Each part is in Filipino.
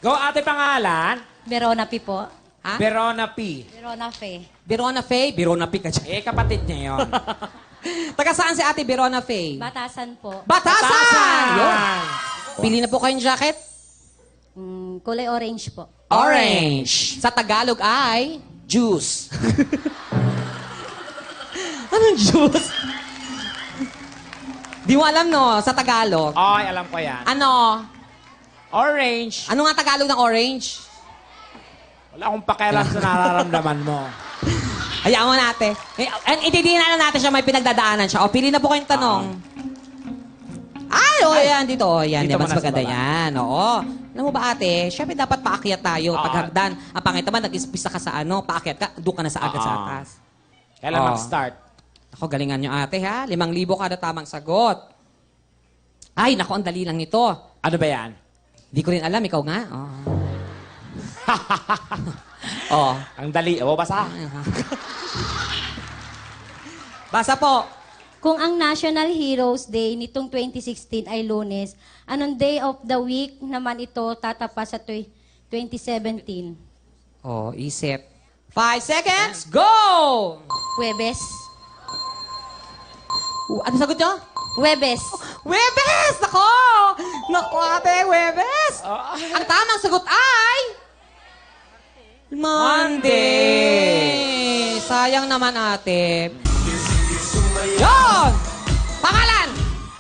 Go, ate pangalan. Verona P po. Ha? Verona P. Verona Fe. Verona Faye? Verona P ka dyan. Kapatid niya yun. Taga saan si ate Verona Faye? Batasan po. Batasan! Yun. Pili na po kayong jacket. Kulay orange po. Orange. Sa Tagalog ay... Juice. Anong juice? Di mo alam, no? Sa Tagalog. Ay, alam ko yan. Ano? Orange. Ano nga Tagalog ng orange? Wala akong pakialam sa nararamdaman mo. Hayaan mo natin. Itidinan na natin siya, may pinagdadaanan siya. O, pili na po kayong tanong. Ay, yan, dito. Yan, Dito mas muna sa maganda baba. yan. Oo. Alam mo ba, ate, syempre dapat paakyat tayo. Oo. Pag hagdan, ang pangit naman, nag-ispisa ka sa ano, paakyat ka, doon ka na sa agad sa Oo. atas. Kailan Oo. mag-start? Ako, galingan nyo, ate, ha? 5,000 kada tamang sagot. Ay, naku, ang dali lang nito. Ano ba yan? Hindi ko rin alam, ikaw nga. Oh. Ang dali. O, basa. Basa po. Kung ang National Heroes Day nitong 2016 ay Lunes, anong day of the week naman ito tatapas sa 2017? Oh, isip. 5 seconds, go! Huwebes. Ano sagot nyo? Huwebes. Webes! Nako! Nako, ate, Webes! Ang tamang sagot ay... Monday! Sayang naman, ate. Yon! Pangalan!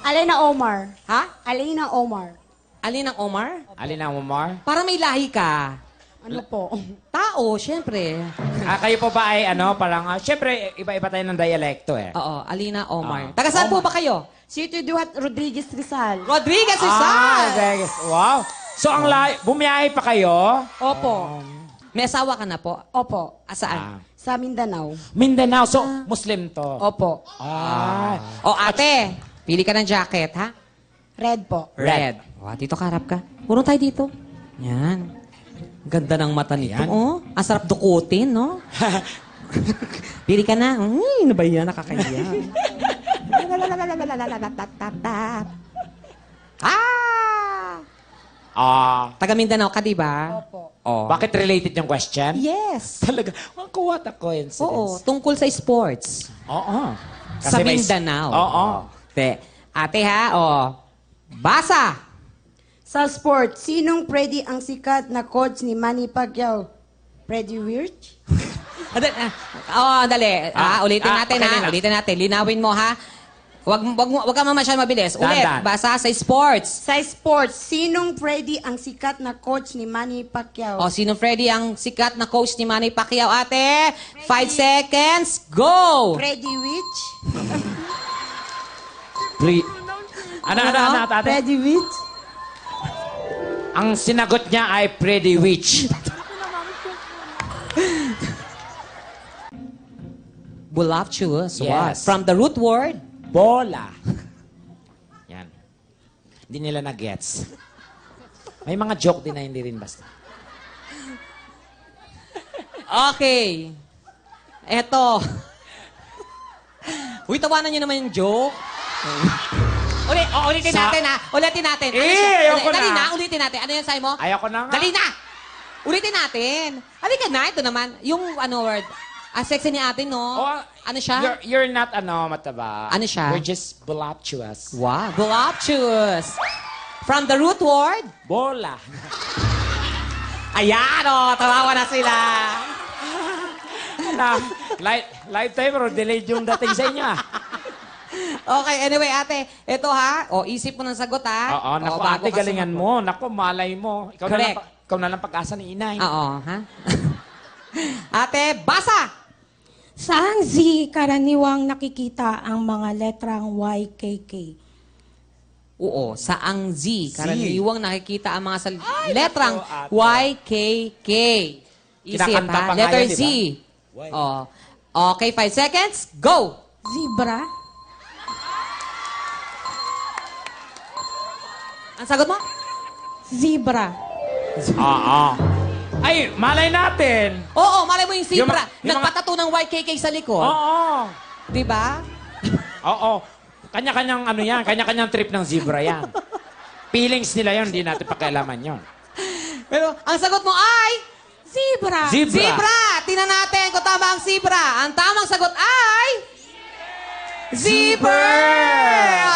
Alina Omar. Ha? Alina Omar. Alin ang Omar? Alin ang Omar? Para may lahi ka. Ano po? Tao, syempre. Kayo po ba ay ano, parang, syempre, iba-iba tayo ng dialekto eh. Oo, Alina Omar. Taga saan po ba kayo? Sito Duhat Rodriguez Rizal. Rodriguez Ah, Rizal! Vegas. Wow. So, ang bumiyahe pa kayo? Opo. May asawa ka na po? Opo. Asaan? Sa Mindanao. Mindanao. So, Muslim to. Opo. O ate, pili ka ng jacket, ha? Red po. Red. O, dito ka, harap ka. Puro tayo dito. Yan. Ganda ng mata nito. Ayan. Oh, ang sarap dukutin, no? Pili ka na. Ano ba yan? Nakakaya. Taga Mindanao ka, di ba? Opo. Oh. Bakit related yung question? Yes. Talaga. What a coincidence. Oo, tungkol sa sports. Oo. Sa may- Mindanao. Oo. Ate ha, basa! Sa sport, sinong pwede ang sikat na coach ni Manny Pacquiao? Freddie Wirch? Dali. Ulitin natin ha. pakilina. Ulitin natin. Linawin mo ha. Wag ka masyadong mabilis. Ulit. Dahan-dahan. Basa sa sports. Sa sports, sinong pwede ang sikat na coach ni Manny Pacquiao? O, sino Freddy ang sikat na coach ni Manny Pacquiao, ate? 5 seconds. Go! Freddie Wirch? Ano, ate? Freddie Wirch? Ang sinagot niya ay Pretty Witch. Voluptuous. What? Yes. From the root word? Bola. Yan. Hindi nila na-gets. May mga joke din na hindi rin basta. Okay. Eto. Uy, tawanan niyo naman yung joke. Ulitin Sa- natin ha. Ulitin natin. Ano Eh, siya? ayoko Dali na. na, ulitin natin. Ano yan sa'yo mo? Ayoko na nga. Dali na! Ulitin natin. Halika na, ito naman. Yung word. Sexy ni ate, no? Oh, Ano siya? You're not, mataba. Ano siya? You're just voluptuous. Wow, voluptuous. From the root word? Bola. Ayan, tawawa na sila. Lifetime pero delayed yung dating sa inyo. Okay, anyway, ate. Ito ha. Isip mo ng sagot ha. Oo, naku, bago ate, ka galingan sumagot. mo. Naku, malay mo. Correct. Ikaw na lang pag-asa ni inay. Oo, ha? Ate, basa! Saang Z karaniwang nakikita ang mga letrang YKK? Oo, saang Z. Karaniwang nakikita ang mga letrang naku, ate. YKK. Isip Kinakanta ha. pa nga Letter yan, Z. di Oh. Okay, 5 seconds. Go! Zebra? Ang sagot mo? Zebra. Oo. Ay, malay natin. Oo, malay mo yung zebra. Yung mga- Nagpatato ng YKK sa likod. Oo. Di ba? Oo. Kanya-kanyang kanya-kanyang trip ng zebra yan. Feelings nila yon, hindi natin pakialaman yon. Pero ang sagot mo ay... Zebra. Zebra! Tingnan natin kung tama ang zebra. Ang tamang sagot ay... Zebra!